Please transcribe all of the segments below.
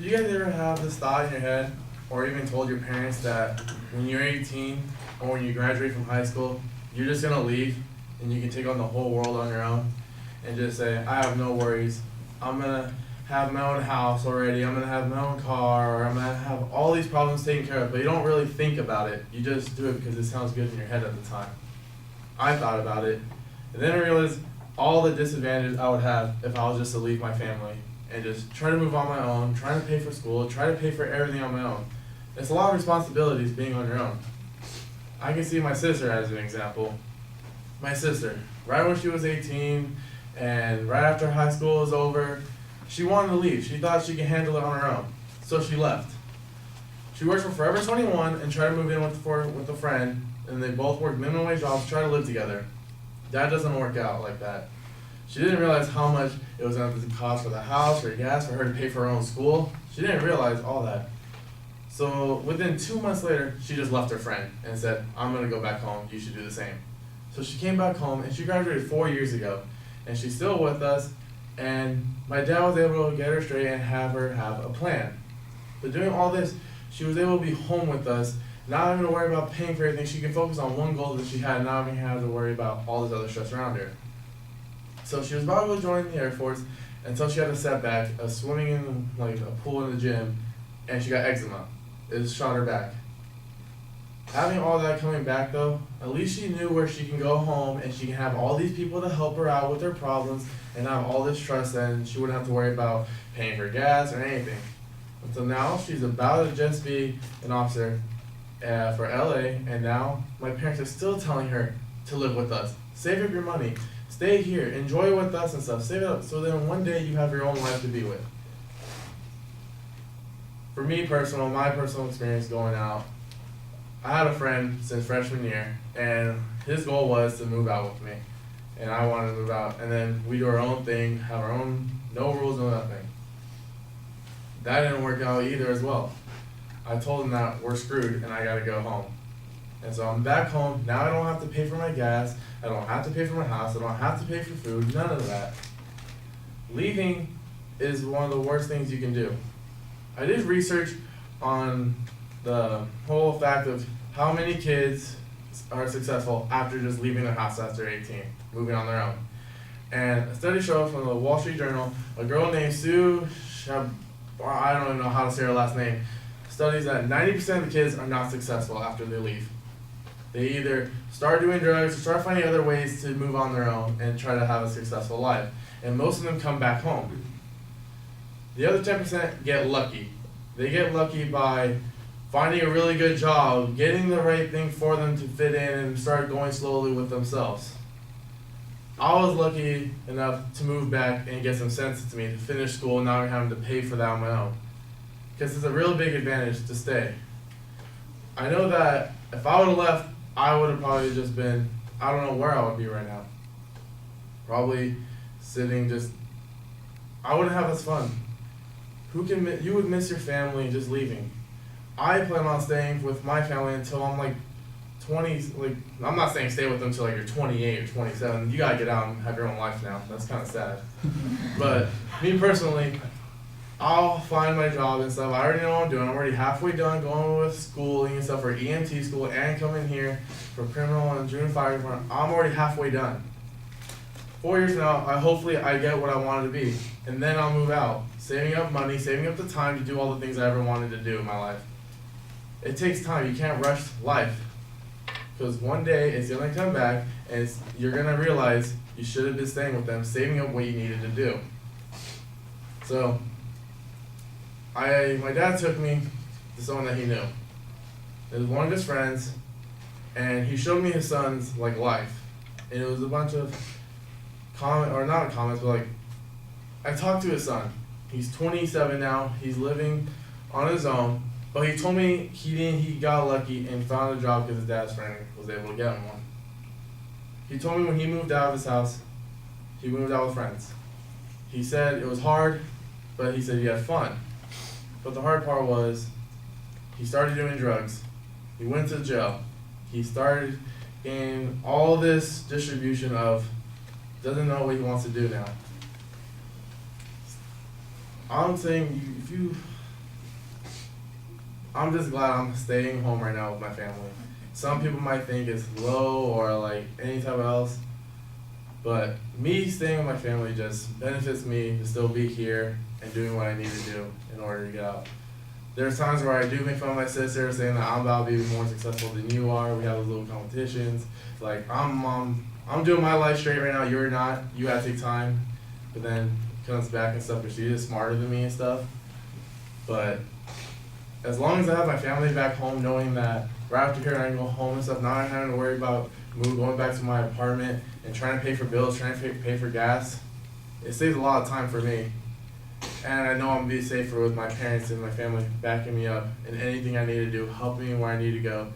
Do you guys ever have this thought in your head, or even told your parents that when you're 18 or when you graduate from high school, you're just gonna leave and you can take on the whole world on your own and just say, I have no worries. I'm gonna have my own house already. I'm gonna have my own car, or I'm gonna have all these problems taken care of. But you don't really think about it. You just do it because it sounds good in your head at the time. I thought about it, and then I realized all the disadvantages I would have if I was just to leave my family and just try to move on my own, trying to pay for school, try to pay for everything on my own. It's a lot of responsibilities being on your own. I can see my sister as an example. My sister, right when she was 18 and right after high school was over, she wanted to leave. She thought she could handle it on her own, so she left. She worked for Forever 21 and tried to move in with a friend, and they both worked minimum wage jobs, try to live together. That doesn't work out like that. She didn't realize how much it was going to cost for the house, for gas, for her to pay for her own school. She didn't realize all that. So within 2 months later, she just left her friend and said, I'm going to go back home. You should do the same. So she came back home, and she graduated 4 years ago. And she's still with us. And my dad was able to get her straight and have her have a plan. But doing all this, she was able to be home with us, not having to worry about paying for everything. She can focus on one goal that she had, not having to worry about all this other stress around her. So she was about to join the Air Force until she had a setback of swimming in like a pool in the gym, and she got eczema. It shot her back. Having all that coming back though, at least she knew where she can go home and she can have all these people to help her out with her problems and have all this trust, and she wouldn't have to worry about paying for gas or anything. Until now, she's about to just be an officer for LA, and now my parents are still telling her to live with us. Save up your money. Stay here, enjoy with us and stuff. Save it up so then one day you have your own life to be with. For me my personal experience going out, I had a friend since freshman year, and his goal was to move out with me. And I wanted to move out, and then we do our own thing, have our own, no rules, no nothing. That didn't work out either as well. I told him that we're screwed and I gotta go home. And so I'm back home. Now I don't have to pay for my gas. I don't have to pay for my house. I don't have to pay for food. None of that. Leaving is one of the worst things you can do. I did research on the whole fact of how many kids are successful after just leaving their house after 18, moving on their own. And a study showed from the Wall Street Journal, a girl named Sue I don't even know how to say her last name, studies that 90% of the kids are not successful after they leave. They either start doing drugs or start finding other ways to move on their own and try to have a successful life. And most of them come back home. The other 10% get lucky. They get lucky by finding a really good job, getting the right thing for them to fit in and start going slowly with themselves. I was lucky enough to move back and get some sense to me to finish school and not having to pay for that on my own. Because it's a real big advantage to stay. I know that if I would have left, I would have probably just been, I don't know where I would be right now. Probably sitting just, I wouldn't have as fun. You would miss your family just leaving. I plan on staying with my family until I'm like 20, I'm not saying stay with them until like you're 28 or 27. You gotta get out and have your own life now. That's kind of sad. But me personally, I'll find my job and stuff. I already know what I'm doing. I'm already halfway done going with schooling and stuff for EMT school and coming here for criminal and junior fire department. I'm already halfway done. 4 years from now, hopefully I get what I wanted to be. And then I'll move out, saving up money, saving up the time to do all the things I ever wanted to do in my life. It takes time. You can't rush life. Because one day it's going to come back and you're going to realize you should have been staying with them, saving up what you needed to do. So, my dad took me to someone that he knew. It was one of his friends, and he showed me his son's life. And it was a bunch of not comments, but I talked to his son. He's 27 now. He's living on his own. But he told me he got lucky and found a job because his dad's friend was able to get him one. He told me when he moved out of his house, he moved out with friends. He said it was hard, but he said he had fun. But the hard part was he started doing drugs. He went to jail. He started getting all this distribution of doesn't know what he wants to do now. I'm saying I'm just glad I'm staying home right now with my family. Some people might think it's low or like any type of else, but me staying with my family just benefits me to still be here and doing what I need to do in order to get out. There's times where I do make fun of my sister, saying that I'm about to be more successful than you are. We have those little competitions. Like, I'm doing my life straight right now, you're not. You gotta take time. But then comes back and stuff, but she is smarter than me and stuff. But as long as I have my family back home, knowing that right after here I can go home and stuff, not having to worry about going back to my apartment and trying to pay for bills, trying to pay for gas, it saves a lot of time for me. And I know I'm gonna be safer with my parents and my family backing me up in anything I need to do, helping me where I need to go.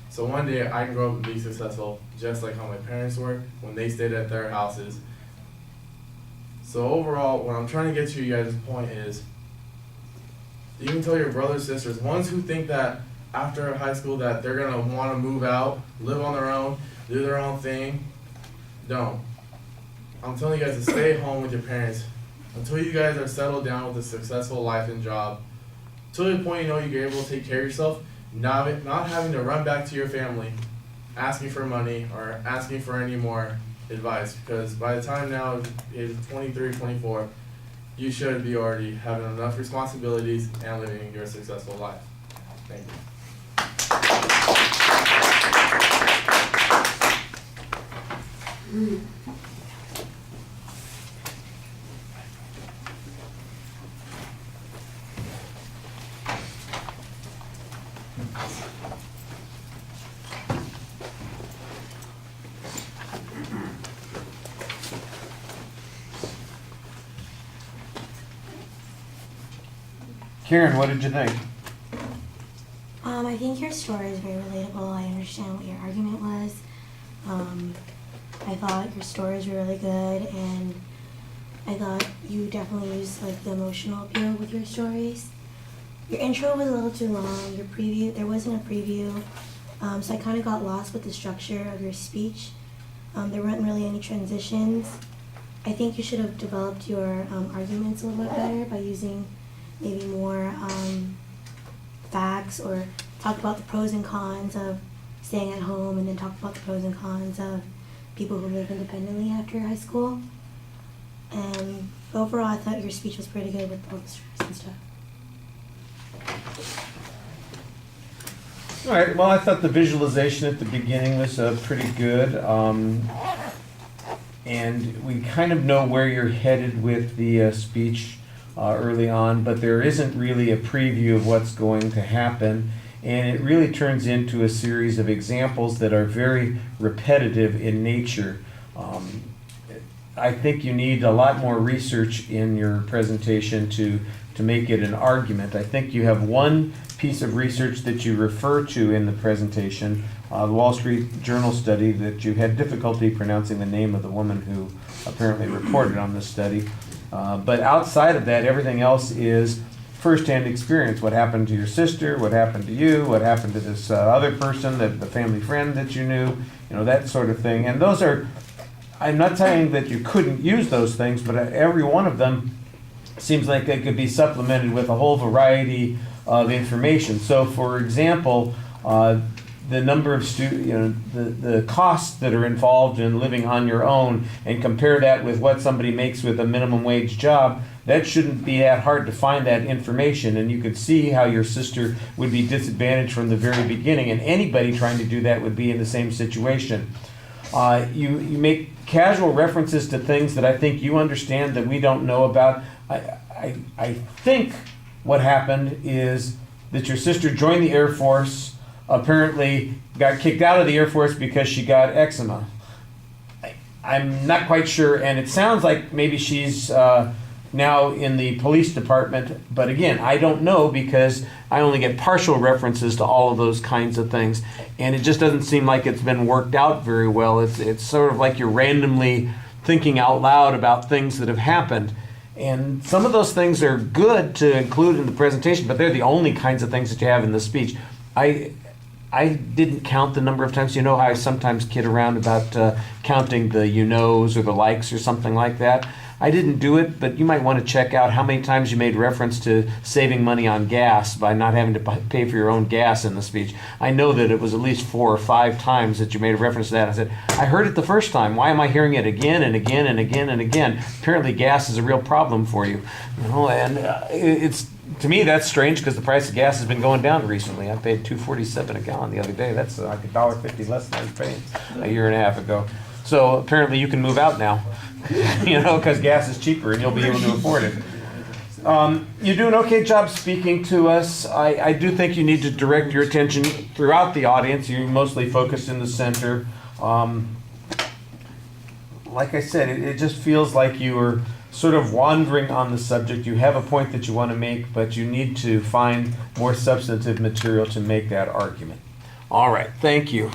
So one day I can grow up and be successful, just like how my parents were when they stayed at their houses. So overall, what I'm trying to get to you guys' point is, you can tell your brothers, sisters, ones who think that after high school that they're gonna wanna move out, live on their own, do their own thing, don't. I'm telling you guys to stay home with your parents until you guys are settled down with a successful life and job. Till the point you know you're able to take care of yourself, not having to run back to your family, asking for money or asking for any more advice. Because by the time now is 23, 24, you should be already having enough responsibilities and living your successful life. Thank you. Karen, what did you think? I think your story is very relatable. I understand what your argument was. I thought your stories were really good, and I thought you definitely used like the emotional appeal with your stories. Your intro was a little too long. Your preview, there wasn't a preview, so I kind of got lost with the structure of your speech. There weren't really any transitions. I think you should have developed your arguments a little bit better by using maybe more facts, or talk about the pros and cons of staying at home, and then talk about the pros and cons of people who live independently after high school. And overall, I thought your speech was pretty good with posters and stuff. All right, well, I thought the visualization at the beginning was pretty good. And we kind of know where you're headed with the speech early on, but there isn't really a preview of what's going to happen. And it really turns into a series of examples that are very repetitive in nature. I think you need a lot more research in your presentation to make it an argument. I think you have one piece of research that you refer to in the presentation, the Wall Street Journal study, that you had difficulty pronouncing the name of the woman who apparently reported on this study. But outside of that, everything else is firsthand experience. What happened to your sister, what happened to you, what happened to this other person, the family friend that you knew, that sort of thing. And those are, I'm not saying that you couldn't use those things, but every one of them seems like they could be supplemented with a whole variety of information. So for example, the number of the costs that are involved in living on your own, and compare that with what somebody makes with a minimum wage job, that shouldn't be that hard to find that information. And you could see how your sister would be disadvantaged from the very beginning, and anybody trying to do that would be in the same situation. You make casual references to things that I think you understand that we don't know about. I think what happened is that your sister joined the Air Force, apparently got kicked out of the Air Force because she got eczema. I'm not quite sure, and it sounds like maybe she's now in the police department, but again, I don't know, because I only get partial references to all of those kinds of things, and it just doesn't seem like it's been worked out very well. It's sort of like you're randomly thinking out loud about things that have happened. And some of those things are good to include in the presentation, but they're the only kinds of things that you have in the speech. I didn't count the number of times. You know how I sometimes kid around about counting the you knows or the likes or something like that. I didn't do it, but you might want to check out how many times you made reference to saving money on gas by not having to pay for your own gas in the speech. I know that it was at least 4 or 5 times that you made a reference to that. I said, I heard it the first time. Why am I hearing it again and again and again and again? Apparently gas is a real problem for you. And it's, to me, that's strange because the price of gas has been going down recently. I paid $2.47 a gallon the other day. That's like $1.50 less than I was paying a year and a half ago. So apparently you can move out now, because gas is cheaper and you'll be able to afford it. You do an okay job speaking to us. I do think you need to direct your attention throughout the audience. You mostly focus in the center. Like I said, it just feels like you are sort of wandering on the subject. You have a point that you want to make, but you need to find more substantive material to make that argument. All right, thank you.